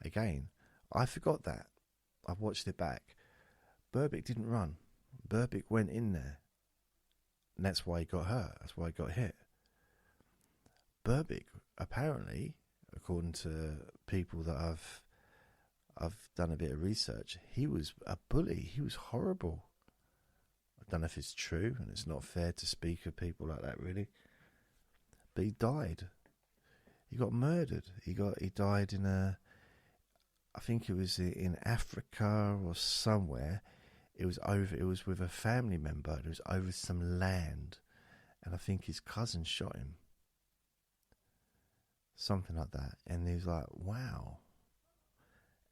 Again, I forgot that. I've watched it back. Berbick didn't run. Berbick went in there. And that's why he got hurt. That's why he got hit. Berbick, apparently, according to people that I've done a bit of research, he was a bully. He was horrible. I don't know if it's true, and it's not fair to speak of people like that, really. But he died. He got murdered. He died in I think it was in Africa or somewhere. It was with a family member. It was over some land, and I think his cousin shot him. Something like that. And he was like, wow.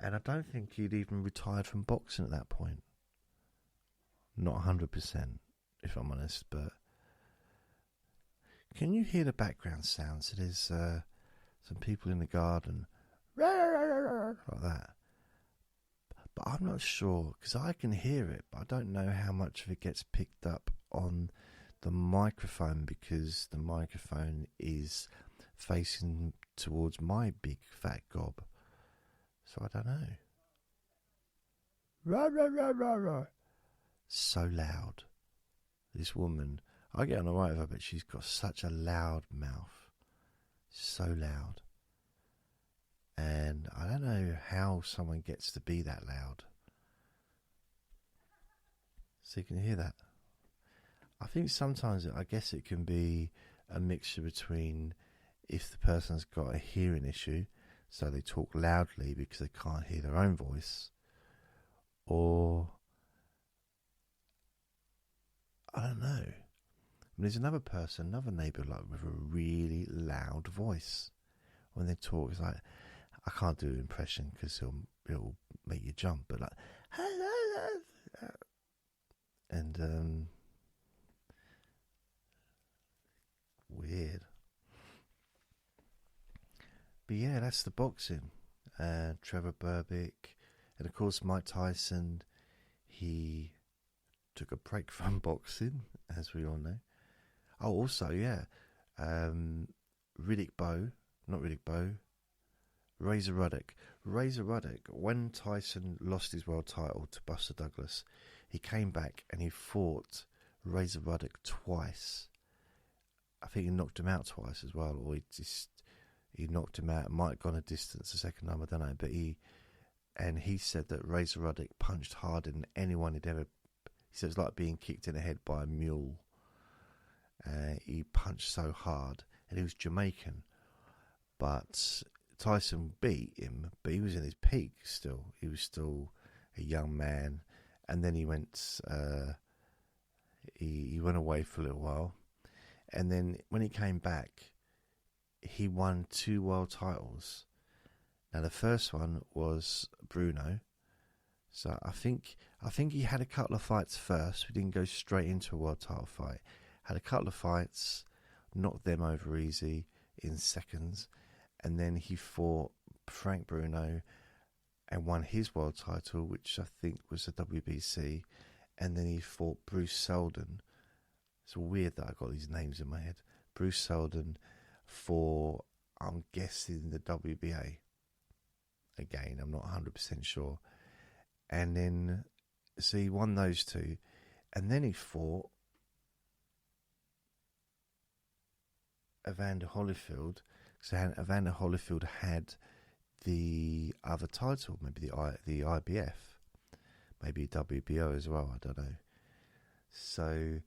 And I don't think he'd even retired from boxing at that point. Not 100%, if I'm honest, but can you hear the background sounds? So there's some people in the garden, like that. But I'm not sure, because I can hear it, but I don't know how much of it gets picked up on the microphone, because the microphone is facing towards my big fat gob. So I don't know. Rah, rah, rah, rah, rah. So loud. This woman, I get on the right with her, but she's got such a loud mouth. So loud. And I don't know how someone gets to be that loud. So you can hear that. I think sometimes, I guess it can be a mixture between if the person's got a hearing issue, so they talk loudly because they can't hear their own voice, or I don't know. There's another neighbour, like with a really loud voice. When they talk, it's like, I can't do an impression because it'll make you jump, but like, and weird. But yeah, that's the boxing. Trevor Berbick, and of course Mike Tyson. He took a break from boxing, as we all know. Oh, also, yeah, Razor Ruddock. Razor Ruddock, when Tyson lost his world title to Buster Douglas, he came back and he fought Razor Ruddock twice. I think he knocked him out twice as well, or he knocked him out. It might have gone a distance the second time, I don't know. But he said that Razor Ruddock punched harder than anyone he'd ever. He said it was like being kicked in the head by a mule. He punched so hard, and he was Jamaican. But Tyson beat him, but he was in his peak still. He was still a young man. And then he went, he went away for a little while. And then when he came back, he won 2 world titles. Now the first one was Bruno. So I think he had a couple of fights first. We didn't go straight into a world title fight. Had a couple of fights, knocked them over easy in seconds, and then he fought Frank Bruno and won his world title, which I think was the WBC, and then he fought Bruce Seldon. It's weird that I got these names in my head. Bruce Seldon for, I'm guessing, the WBA. Again, I'm not 100% sure. And then, so he won those 2, and then he fought Evander Holyfield. So Evander Holyfield had the other title, maybe the IBF, maybe WBO as well, I don't know. So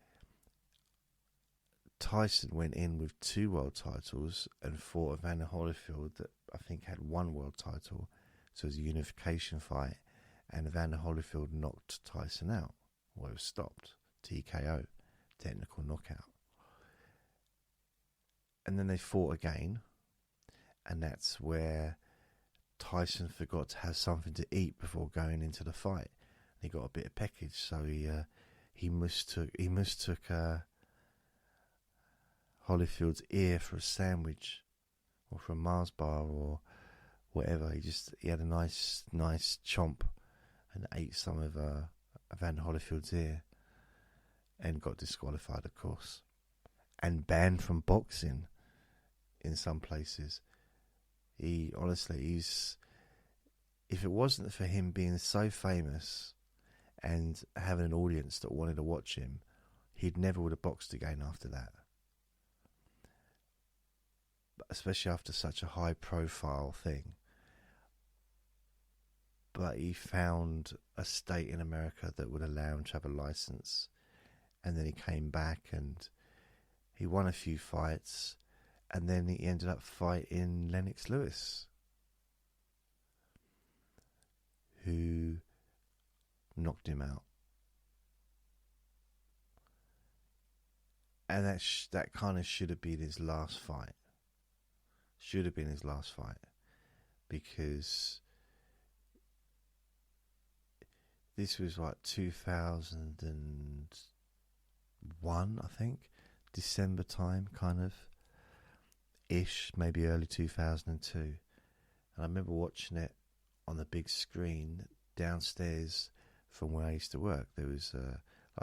Tyson went in with 2 world titles and fought Evander Holyfield that I think had 1 world title. So it was a unification fight, and Evander Holyfield knocked Tyson out. Well, it was stopped. TKO, technical knockout. And then they fought again, and that's where Tyson forgot to have something to eat before going into the fight. He got a bit of peckage, so he mistook Holyfield's ear for a sandwich or for a Mars bar or whatever. He had a nice chomp and ate some of Evander Holyfield's ear and got disqualified, of course, and banned from boxing in some places. If it wasn't for him being so famous and having an audience that wanted to watch him, he'd never would have boxed again after that. Especially after such a high profile thing. But he found a state in America that would allow him to have a license, and then he came back and he won a few fights, and then he ended up fighting Lennox Lewis, who knocked him out. And that kind of should have been his last fight. Because this was like 2001, I think, December time, kind of ish, maybe early 2002. And I remember watching it on the big screen downstairs from where I used to work. There was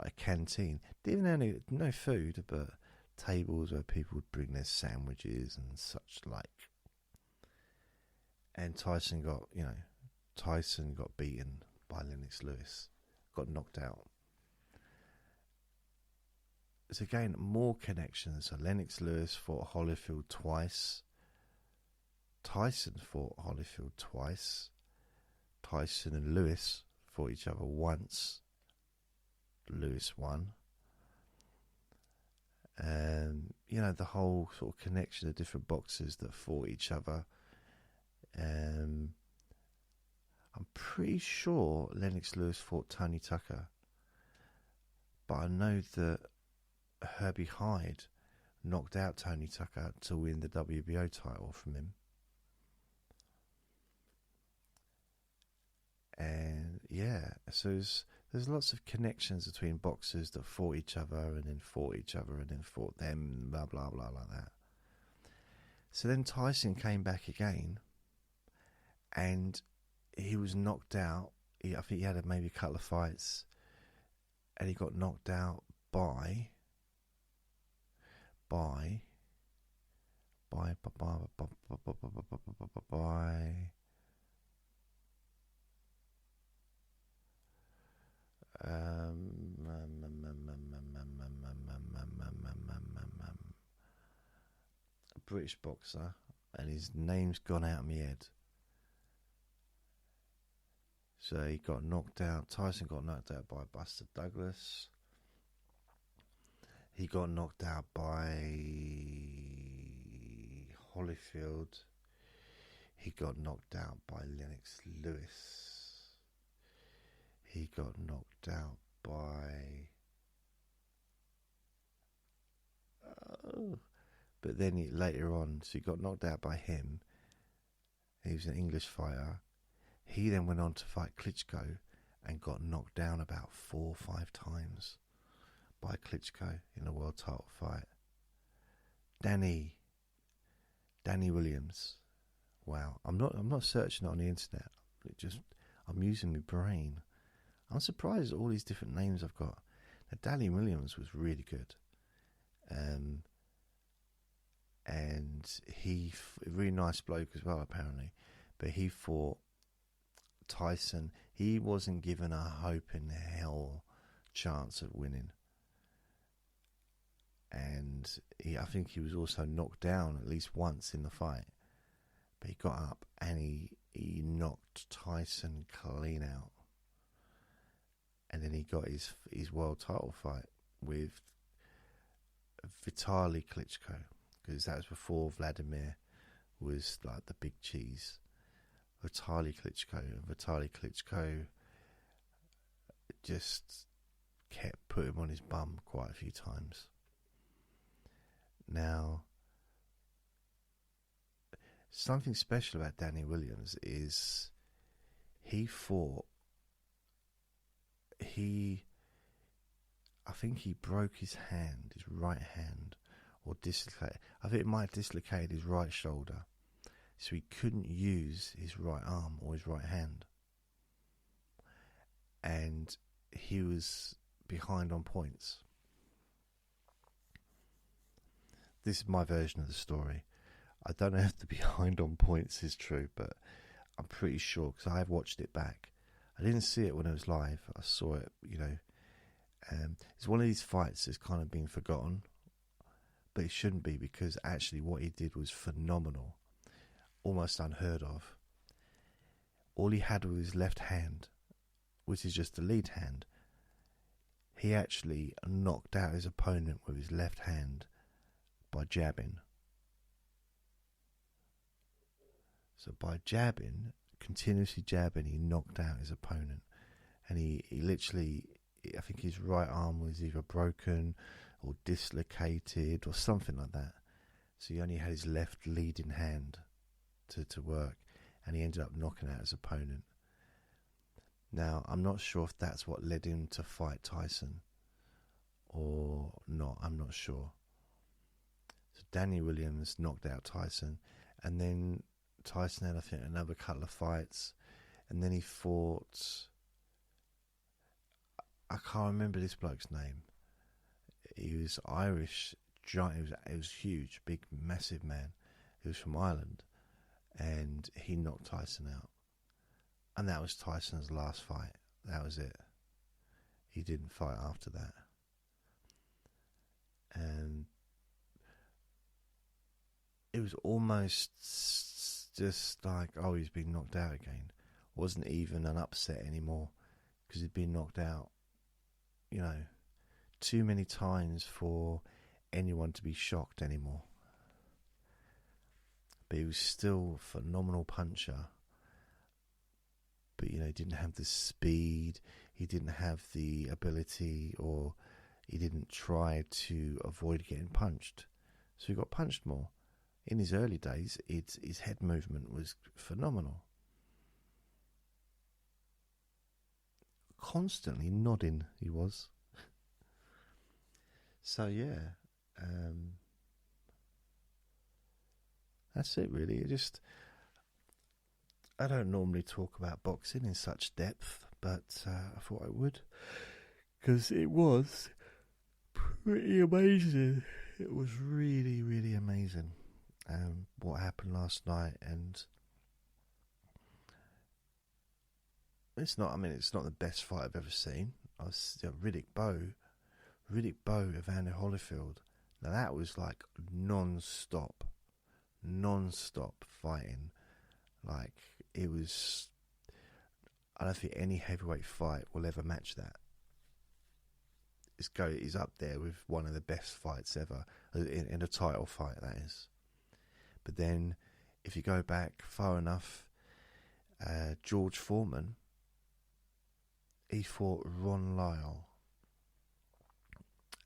like a canteen. Didn't have no food, but tables where people would bring their sandwiches and such like. And Tyson got beaten by Lennox Lewis, got knocked out. So again, more connections. So Lennox Lewis fought Holyfield twice. Tyson fought Holyfield twice. Tyson and Lewis fought each other once. Lewis won. The whole sort of connection of different boxers that fought each other. I'm pretty sure Lennox Lewis fought Tony Tucker, but I know that Herbie Hyde knocked out Tony Tucker to win the WBO title from him. And so there's lots of connections between boxers that fought each other and then fought each other and then fought them, and blah blah blah like that. So then Tyson came back again, and he was knocked out. I think he had maybe a couple of fights, and he got knocked out by a British boxer, and his name's gone out of my head. So he got knocked out. Tyson got knocked out by Buster Douglas. He got knocked out by Holyfield. He got knocked out by Lennox Lewis. He got knocked out by... But then later on, so he got knocked out by him. He was an English fighter. He then went on to fight Klitschko and got knocked down about 4 or 5 times by Klitschko in a world title fight. Danny Williams. Wow, I'm not searching it on the internet. I'm using my brain. I'm surprised at all these different names I've got. Now, Danny Williams was really good, and he a really nice bloke as well apparently. But he fought Tyson. He wasn't given a hope in hell chance of winning, and I think he was also knocked down at least once in the fight. But he got up and he knocked Tyson clean out. And then he got his world title fight with Vitaly Klitschko, because that was before Vladimir was like the big cheese. Vitaly Klitschko just kept putting him on his bum quite a few times. Now, something special about Danny Williams is I think he broke his hand, his right hand, or dislocated. I think it might have dislocated his right shoulder, so he couldn't use his right arm or his right hand. And he was behind on points. This is my version of the story. I don't know if the behind on points is true, but I'm pretty sure, because I have watched it back. I didn't see it when it was live. I saw it, it's one of these fights that's kind of been forgotten, but it shouldn't be, because actually what he did was phenomenal, almost unheard of. All he had was his left hand, which is just the lead hand. He actually knocked out his opponent with his left hand by jabbing. So by continuously jabbing, he knocked out his opponent. And he literally, I think his right arm was either broken or dislocated or something like that. So he only had his left leading hand to work, and he ended up knocking out his opponent. Now, I'm not sure if that's what led him to fight Tyson or not. I'm not sure. So Danny Williams knocked out Tyson, and then Tyson had, I think, another couple of fights, and then he fought, I can't remember this bloke's name. He was Irish, giant. He was huge, big, massive man. He was from Ireland, and he knocked Tyson out. And that was Tyson's last fight. That was it. He didn't fight after that. And it was almost just like, oh, he's been knocked out again. Wasn't even an upset anymore, because he'd been knocked out, too many times for anyone to be shocked anymore. But he was still a phenomenal puncher. But, he didn't have the speed, he didn't have the ability, or he didn't try to avoid getting punched. So he got punched more. In his early days, his head movement was phenomenal. Constantly nodding, he was. So, yeah. That's it, really. I don't normally talk about boxing in such depth, but I thought I would, because it was pretty amazing. It was really, really amazing. What happened last night, and it's not the best fight I've ever seen. Riddick Bowe, Evander Holyfield. Now that was like non-stop fighting. Like, it was, I don't think any heavyweight fight will ever match that. It's up there with one of the best fights ever, in a title fight, that is. But then, if you go back far enough, George Foreman, he fought Ron Lyle,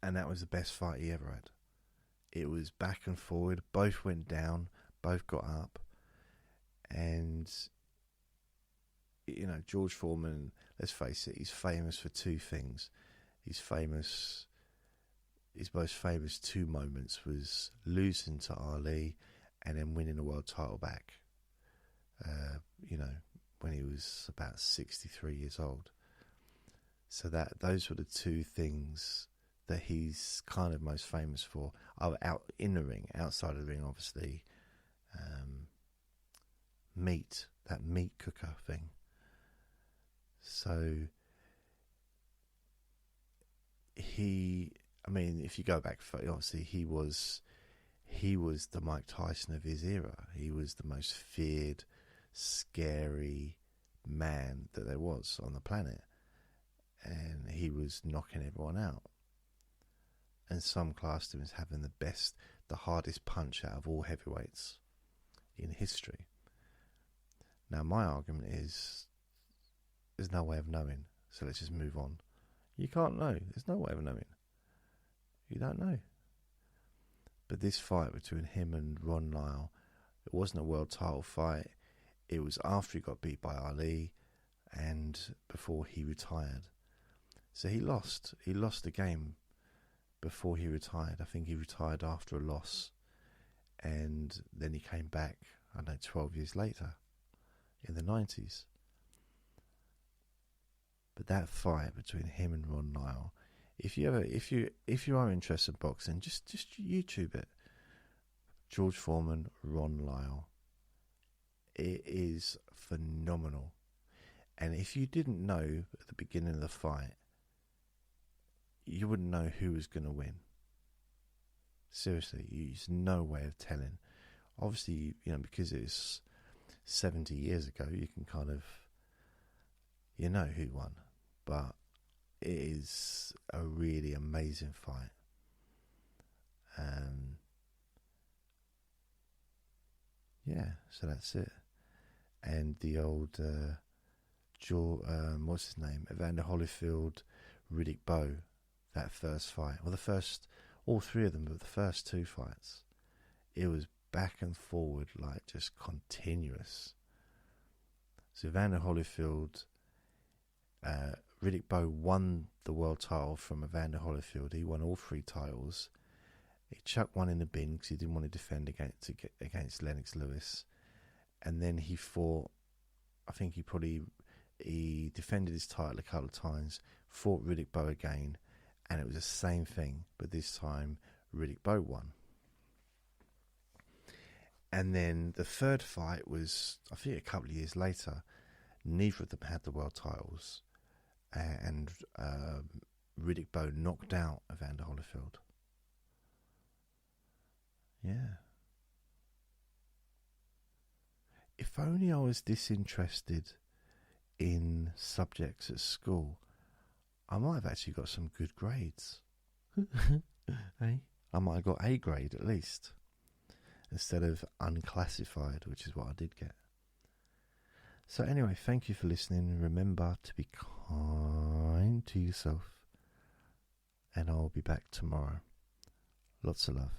and that was the best fight he ever had. It was back and forward, both went down, both got up, and George Foreman, let's face it, he's famous for two things. His most famous two moments was losing to Ali and then winning a world title back, when he was about 63 years old. So those were the two things that he's kind of most famous for. Out in the ring, outside of the ring, obviously, that meat cooker thing. So if you go back, obviously he was the Mike Tyson of his era. He was the most feared, scary man that there was on the planet. And he was knocking everyone out. And some classed him as having the hardest punch out of all heavyweights in history. Now, my argument is, there's no way of knowing, so let's just move on. You can't know. There's no way of knowing. You don't know. But this fight between him and Ron Lyle, it wasn't a world title fight. It was after he got beat by Ali and before he retired. So he lost. He lost the game before he retired. I think he retired after a loss. And then he came back, 12 years later, in the 90s. But that fight between him and Ron Lyle, if you are interested in boxing, just YouTube it. George Foreman, Ron Lyle. It is phenomenal. And if you didn't know at the beginning of the fight, you wouldn't know who was going to win. Seriously, there's no way of telling. Obviously, because it's 70 years ago, you can kind of, know who won. But it is a really amazing fight. So that's it. And the old what's his name? Evander Holyfield, Riddick Bowe, that first fight. Well, all three of them, but the first two fights, it was back and forward, like just continuous. So Evander Holyfield, Riddick Bowe won the world title from Evander Holyfield. He won all three titles. He chucked one in the bin because he didn't want to defend against Lennox Lewis. And then he fought, I think he defended his title a couple of times, fought Riddick Bowe again, and it was the same thing, but this time Riddick Bowe won. And then the third fight was, I think, a couple of years later. Neither of them had the world titles, and Riddick Bowe knocked out Evander Holyfield. Yeah. If only I was disinterested in subjects at school, I might have actually got some good grades. Hey? I might have got A grade at least, instead of unclassified, which is what I did get. So anyway, thank you for listening. Remember to be kind to yourself, and I'll be back tomorrow. Lots of love.